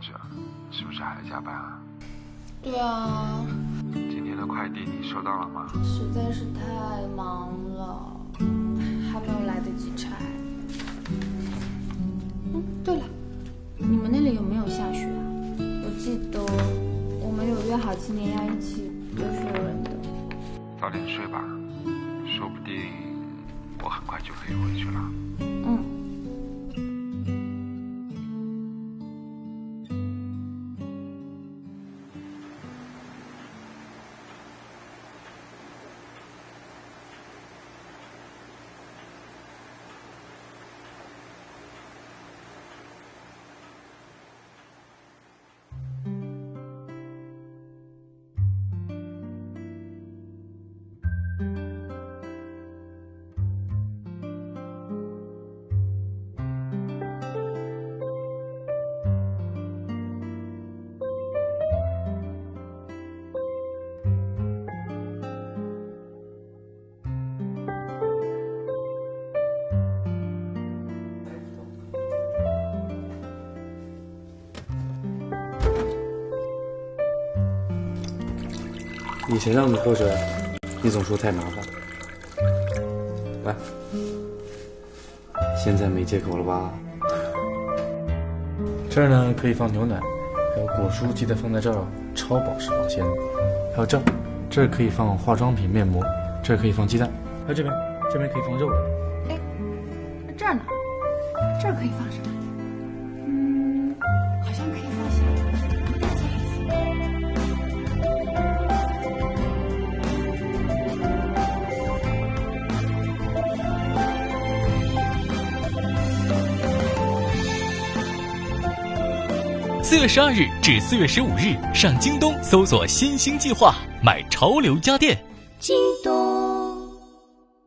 着，是不是还在加班啊？对啊。今天的快递你收到了吗？实在是太忙了，还没有来得及拆。对了，你们那里有没有下雪啊？我记得我们有约好今年要一起约所有人的。早点睡吧，说不定我很快就可以回去了。以前让你喝水，你总说太麻烦。来，现在没借口了吧？这儿呢可以放牛奶，还有果蔬，记得放在这儿，超保湿保鲜。还有这儿可以放化妆品、面膜，这儿可以放鸡蛋，还有这边可以放肉。哎，这儿呢？这儿可以放什么？好像可以放虾。4月12日至4月15日，上京东搜索新兴计划，买潮流家电。京东。